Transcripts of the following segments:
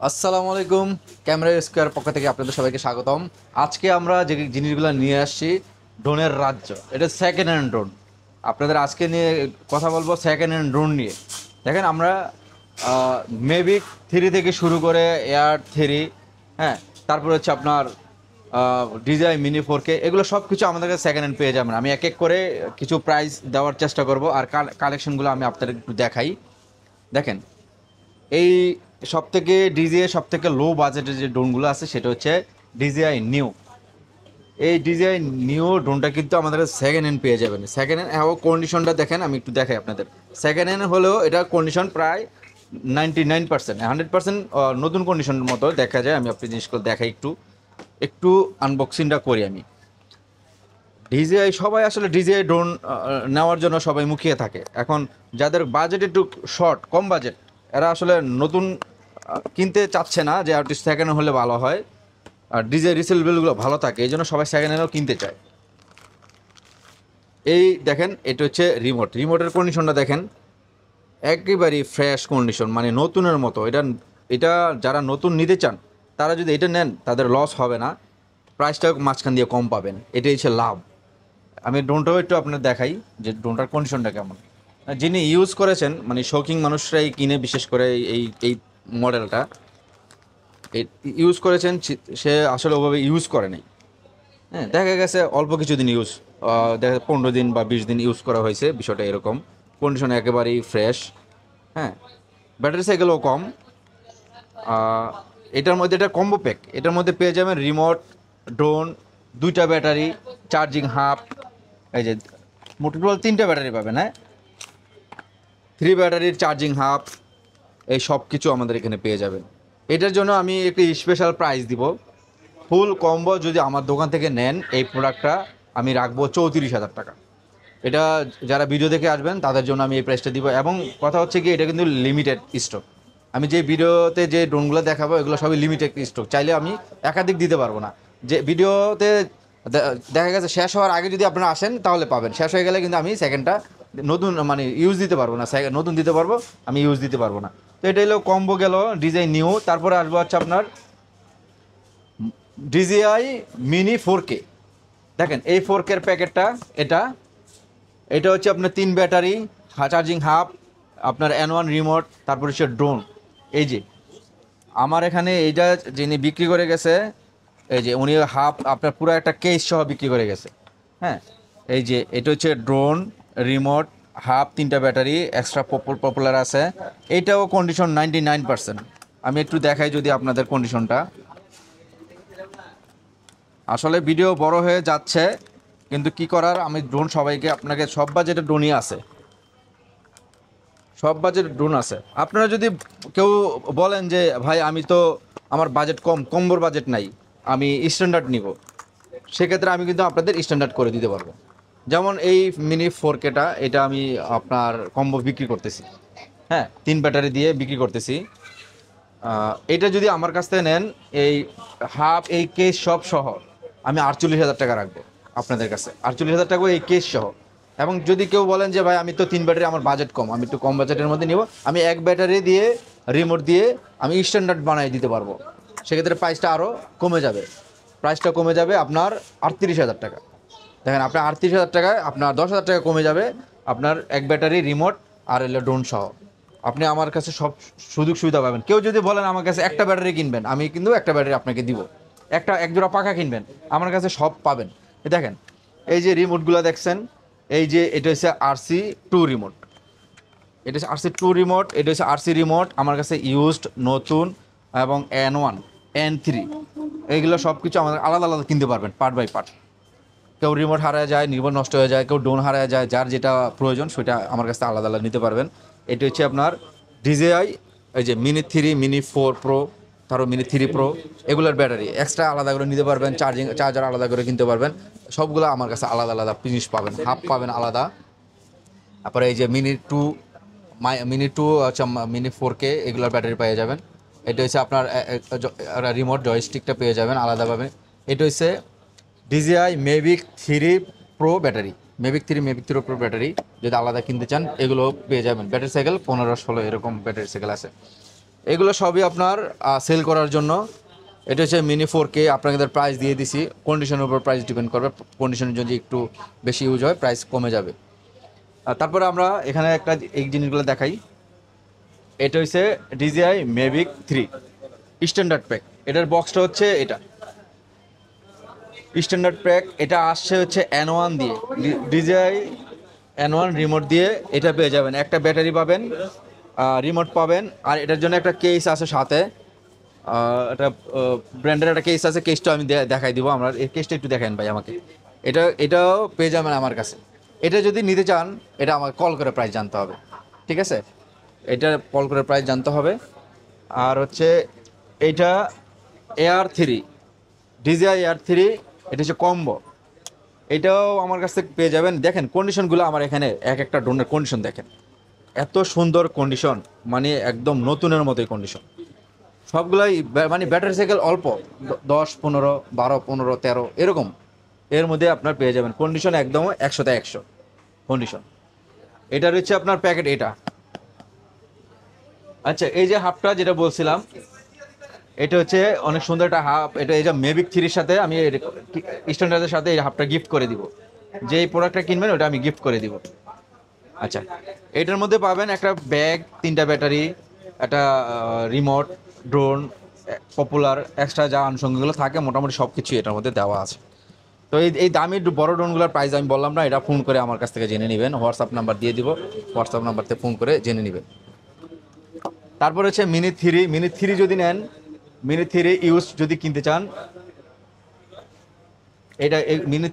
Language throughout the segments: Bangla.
আসসালামু আলাইকুম। ক্যামেরা স্কোয়ার পক্ষ থেকে আপনাদের সবাইকে স্বাগতম। আজকে আমরা যে জিনিসগুলো নিয়ে আসছি, ড্রোনের রাজ্য, এটা সেকেন্ড হ্যান্ড ড্রোন। আপনাদের আজকে নিয়ে কথা বলবো সেকেন্ড হ্যান্ড ড্রোন নিয়ে। দেখেন আমরা মেভিক থ্রি থেকে শুরু করে এয়ার থ্রি, হ্যাঁ, তারপরে হচ্ছে আপনার ডিজাই মিনি 4K, এগুলো সব কিছু আমাদের কাছে সেকেন্ড হ্যান্ড পেয়ে যাবেন। আমি এক এক করে কিছু প্রাইস দেওয়ার চেষ্টা করব, আর কালেকশনগুলো আমি আপনাদের একটু দেখাই। দেখেন, এই সবথেকে ডিজিআই সবথেকে লো বাজেটের যে ড্রোনগুলো আছে সেটা হচ্ছে ডিজিআই নিউ। এই ডিজিআই নিউ ড্রোনটা কিন্তু আমাদের সেকেন্ড হ্যান্ড পেয়ে যাবেন। সেকেন্ড হ্যান্ড এবং কন্ডিশনটা দেখেন, আমি একটু দেখাই আপনাদের। সেকেন্ড হ্যান্ড হলেও এটা কন্ডিশন প্রায় 99%, 100% নতুন কন্ডিশনের মতো দেখা যায়। আমি আপনি জিনিসগুলো দেখাই, একটু একটু আনবক্সিংটা করি আমি। ডিজিআই সবাই আসলে ডিজিআই ড্রোন নেওয়ার জন্য সবাই মুখিয়ে থাকে। এখন যাদের বাজেট একটু শর্ট, কম বাজেট, এরা আসলে নতুন কিনতে চাচ্ছে না, যে আর্টিস্ট সেকেন্ড হলে ভালো হয় আর ডিজিআই রিসেলবেলগুলো ভালো থাকে, এই জন্য সবাই সেকেন্ড হ্যান্ডও কিনতে চায়। এই দেখেন, এটা হচ্ছে রিমোটের কন্ডিশনটা দেখেন, একেবারেই ফ্রেশ কন্ডিশন, মানে নতুনের মতো। এটা এটা যারা নতুন নিতে চান তারা যদি এটা নেন তাদের লস হবে না, প্রাইসটা মাঝখান দিয়ে কম পাবেন, এটাই হচ্ছে লাভ। আমি ড্রোনটাও একটু আপনার দেখাই যে ড্রোনটার কন্ডিশনটা কেমন। যিনি ইউজ করেছেন, মানে শৌখিন মানুষরাই কিনে, বিশেষ করে এই এই মডেলটা ইউজ করেছেন, সে আসলে ওভাবে ইউজ করে নাই। হ্যাঁ, দেখা গেছে অল্প কিছুদিন ইউজ, দেখা 15 দিন বা 20 দিন ইউজ করা হয়েছে, বিষয়টা এরকম। কন্ডিশন একেবারেই ফ্রেশ। হ্যাঁ, ব্যাটারি সাইকেলও কম। আহ, এটার মধ্যে এটা কম্বো প্যাক, এটার মধ্যে পেয়ে যাবেন রিমোট, ড্রোন, দুইটা ব্যাটারি, চার্জিং হাব, এই যে মোট টোটাল 3টা ব্যাটারি পাবেন। হ্যাঁ, 3 ব্যাটারির চার্জিং হাব, এই সব কিছু আমাদের এখানে পেয়ে যাবেন। এটার জন্য আমি একটি স্পেশাল প্রাইস দিব। ফুল কম্বো যদি আমার দোকান থেকে নেন, এই প্রোডাক্টটা আমি রাখবো 34,000 টাকা। এটা যারা ভিডিও দেখে আসবেন তাদের জন্য আমি এই প্রাইসটা দিব। এবং কথা হচ্ছে কি, এটা কিন্তু লিমিটেড স্টক। আমি যে ভিডিওতে যে ড্রোনগুলো দেখাবো এগুলো সবই লিমিটেড স্টক, চাইলে আমি একাধিক দিতে পারবো না। যে ভিডিওতে দেখা গেছে শেষ হওয়ার আগে যদি আপনারা আসেন তাহলে পাবেন, শেষ হয়ে গেলে কিন্তু আমি সেকেন্ডটা নতুন মানে ইউজ দিতে পারবো না, নতুন দিতে পারবো, আমি ইউজ দিতে পারবো না। তো এটা হলো কম্বো গেল ডিজাইন নিউ। তারপরে আসবো হচ্ছে আপনার ডিজিআই মিনি 4K। দেখেন এই 4K প্যাকেটটা, এটা এটা হচ্ছে আপনার 3 ব্যাটারি, চার্জিং হাব, আপনার N1 রিমোট, তারপর হচ্ছে ড্রোন। এই যে আমার এখানে এইটা যিনি বিক্রি করে গেছে, এই যে উনি হাফ আপনার পুরো একটা কেস সহ বিক্রি করে গেছে। হ্যাঁ, এই যে এটা হচ্ছে ড্রোন, রিমোট, হাফ, 3টা ব্যাটারি, এক্সট্রা পপুলার আছে। এইটাও কন্ডিশন 99%। আমি একটু দেখাই যদি আপনাদের কন্ডিশনটা। আসলে ভিডিও বড় হয়ে যাচ্ছে, কিন্তু কি করার, আমি ড্রোন সবাইকে, আপনাকে সব বাজেটের ড্রোনই আছে, সব বাজেটের ড্রোন আছে। আপনারা যদি কেউ বলেন যে ভাই আমি তো, আমার বাজেট কম, কম্বোর বাজেট নাই, আমি স্ট্যান্ডার্ড নিব, সেক্ষেত্রে আমি কিন্তু আপনাদের স্ট্যান্ডার্ড করে দিতে পারবো। যেমন এই মিনি 4Kটা, এটা আমি আপনার কম্বো বিক্রি করতেছি। হ্যাঁ, 3 ব্যাটারি দিয়ে বিক্রি করতেছি। এটা যদি আমার কাছ থেকে নেন, এই হাফ, এই কেস সব সহ, আমি 48,000 টাকা রাখবো আপনাদের কাছে, 48,000 টাকা এই কেস সহ। এবং যদি কেউ বলেন যে ভাই আমি তো 3 ব্যাটারি, আমার বাজেট কম, আমি একটু কম বাজেটের মধ্যে নিব, আমি 1 ব্যাটারি দিয়ে, রিমোট দিয়ে আমি স্ট্যান্ডার্ড বানিয়ে দিতে পারবো। সেক্ষেত্রে প্রাইসটা আরও কমে যাবে, প্রাইসটা কমে যাবে আপনার 38,000 টাকা। দেখেন, আপনার 38,000 টাকায় আপনার 10,000 টাকা কমে যাবে, আপনার 1 ব্যাটারি, রিমোট, আর এলো ড্রোন সহ। আপনি আমার কাছে সব সুযোগ সুবিধা পাবেন। কেউ যদি বলেন আমার কাছে একটা ব্যাটারি কিনবেন, আমি কিন্তু একটা ব্যাটারি আপনাকে দিব। এক জোড়া পাখা কিনবেন, আমার কাছে সব পাবেন। দেখেন এই যে রিমোটগুলো দেখছেন, এই যে এটা হচ্ছে RC2 রিমোট, এটা হচ্ছে RC2 রিমোট, এটা হচ্ছে RC রিমোট। আমার কাছে ইউজড, নতুন এবং N1, N3, এইগুলো সব কিছু আমাদের আলাদা আলাদা কিনতে পারবেন, পার্ট বাই পার্ট। কেউ রিমোট হারায় যায়, রিমোট নষ্ট হয়ে যায়, কেউ ড্রোন হারায় যায়, যার যেটা প্রয়োজন সেটা আমার কাছে আলাদা আলাদা নিতে পারবেন। এটি হচ্ছে আপনার ডিজেআই, এই যে মিনি 3, মিনি 4 প্রো, তারপর মিনি 3 প্রো, এগুলোর ব্যাটারি এক্সট্রা আলাদা করে নিতে পারবেন, চার্জার আলাদা করে কিনতে পারবেন। সবগুলো আমার কাছে আলাদা আলাদা জিনিস পাবেন, হাফ পাবেন আলাদা। তারপরে এই যে মিনি 2 আচ্ছা, মিনি 4K, এগুলোর ব্যাটারি পেয়ে যাবেন। এটা হচ্ছে আপনার রিমোট জয়স্টিকটা পেয়ে যাবেন আলাদাভাবে। এটা হচ্ছে DJI Mavic 3 pro battery, Mavic 3 pro battery যদি আলাদা কিনতে চান, এগুলো পেয়ে যাবেন। ব্যাটারি সাইকেল 15-16 এরকম ব্যাটারি সাইকেল আছে। এগুলো সবই আপনার সেল করার জন্য। এটা হচ্ছে মিনি 4K, আপনাদের প্রাইস দিয়ে দিছি, কন্ডিশনের উপর প্রাইস ডিপেন্ড করবে, কন্ডিশন যদি একটু বেশি ইউজ হয় প্রাইস কমে যাবে। আর তারপরে আমরা এখানে একটা এই জিনিসগুলো দেখাই। এটা হচ্ছে DJI Mavic 3 স্ট্যান্ডার্ড প্যাক। এটার বক্সটা হচ্ছে এটা স্ট্যান্ডার্ড প্যাক। এটা আসছে হচ্ছে N1 দিয়ে, DJI N1 রিমোট দিয়ে এটা পেয়ে যাবেন। একটা ব্যাটারি পাবেন, রিমোট পাবেন, আর এটার জন্য একটা কেস আছে সাথে। এটা ব্র্যান্ডের একটা কেস আছে, কেসটা আমি দেখাই দিব। আমরা এই কেসটা একটু দেখেন ভাই আমাকে। এটাও পেয়ে যাবেন আমার কাছে। এটা যদি নিতে চান এটা আমাকে কল করে প্রাইস জানতে হবে, ঠিক আছে? এটা কল করে প্রাইস জানতে হবে। আর হচ্ছে এইটা AR3, DJI AR3, এটা হচ্ছে কম্বো। এটাও আমার কাছ থেকে পেয়ে যাবেন। দেখেন কন্ডিশনগুলো আমার এখানে, এক একটা ড্রোনের কন্ডিশন দেখেন, এত সুন্দর কন্ডিশন, মানে একদম নতুনের মতোই কন্ডিশন সবগুলাই। মানে ব্যাটারি সাইকেল অল্প, 10, 15, 12, 15, 13 এরকম, এর মধ্যে আপনার পেয়ে যাবেন। কন্ডিশন একদম 100তে 100 কন্ডিশন। এটা রয়েছে আপনার প্যাকেট এটা। আচ্ছা, এই যে হাফটা যেটা বলছিলাম, এটা হচ্ছে অনেক সুন্দর একটা হাফ। এটা এই যে মেভিক 3-র সাথে আমি স্ট্যান্ডার্ডের সাথে এই হাফটা গিফট করে দিব। যে এই প্রোডাক্টটা কিনবেন ওটা আমি গিফট করে দিব। আচ্ছা, এটার মধ্যে পাবেন একটা ব্যাগ, 3টা ব্যাটারি, একটা রিমোট, ড্রোন, পপুলার, এক্সট্রা যা আনুষঙ্গিকগুলো থাকে মোটামুটি সব কিছু এটার মধ্যে দেওয়া আছে। তো এই দামি বড় ড্রোনগুলোর প্রাইস আমি বললাম না, এটা ফোন করে আমার কাছ থেকে জেনে নেবেন। হোয়াটসঅ্যাপ নাম্বার দিয়ে দিব, হোয়াটসঅ্যাপ নাম্বারতে ফোন করে জেনে নেবেন। তারপর হচ্ছে মিনি 3 যদি নেন, মিনি 3 ইউজ যদি কিনতে চান, এটা মিনি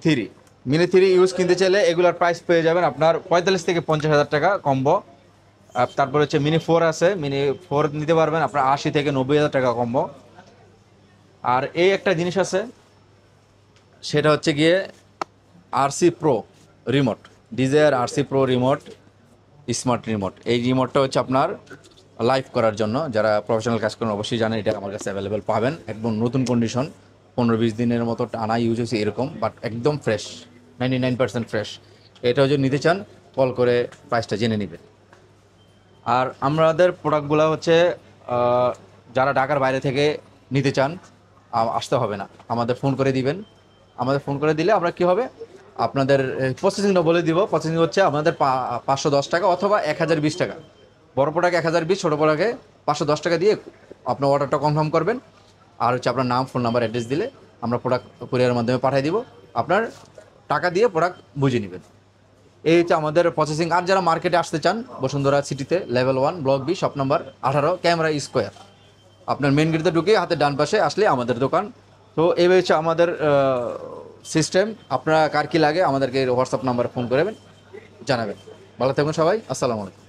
3 ইউজ কিনতে চাইলে এগুলোর প্রাইস পেয়ে যাবেন আপনার 45 থেকে 50 হাজার টাকা কম্বো। তারপর হচ্ছে মিনি 4 আছে, মিনি 4 নিতে পারবেন আপনার 80 থেকে 90 হাজার টাকা কম্বো। আর এই একটা জিনিস আছে, সেটা হচ্ছে গিয়ে RC Pro remote, DJI RC Pro remote, smart remote. এই রিমোটটা হচ্ছে আপনার লাইভ করার জন্য, যারা প্রফেশনাল কাজ করেন অবশ্যই জানেন, এটা আমার কাছে অ্যাভেলেবেল পাবেন। একদম নতুন কন্ডিশন, 15-20 দিনের মতো টানা ইউজ হয়েছে এরকম, বাট একদম ফ্রেশ, 99% ফ্রেশ। এটা যদি নিতে চান কল করে প্রাইসটা জেনে নেবেন। আর আমাদের প্রোডাক্টগুলো হচ্ছে যারা ঢাকার বাইরে থেকে নিতে চান আসতে হবে না, আমাদের ফোন করে দিবেন। আমাদের ফোন করে দিলে আমরা কি হবে, আপনাদের প্রসেসিংটা বলে দিব। প্রসেসিং হচ্ছে আমাদের 510 টাকা অথবা 1020 টাকা। বড় প্রোডাক্ট 1020, ছোটো প্রোডাক্টে 510 টাকা দিয়ে আপনার অর্ডারটা কনফার্ম করবেন। আর হচ্ছে আপনার নাম, ফোন নাম্বার, অ্যাড্রেস দিলে আমরা প্রোডাক্ট কুরিয়ারের মাধ্যমে পাঠিয়ে দিব। আপনার টাকা দিয়ে প্রোডাক্ট বুঝে নেবেন। এই হচ্ছে আমাদের প্রসেসিং। আর যারা মার্কেটে আসতে চান, বসুন্ধরা সিটিতে level 1 block B shop number 18 camera square, আপনার মেন গেটে ঢুকে হাতে ডান পাশে আসলে আমাদের দোকান। তো এই হচ্ছে আমাদের সিস্টেম। আপনারা কার কী লাগে আমাদেরকে হোয়াটসঅ্যাপ নাম্বারে ফোন করবেন, জানাবেন। ভালো থাকুন সবাই, আসসালামু আলাইকুম।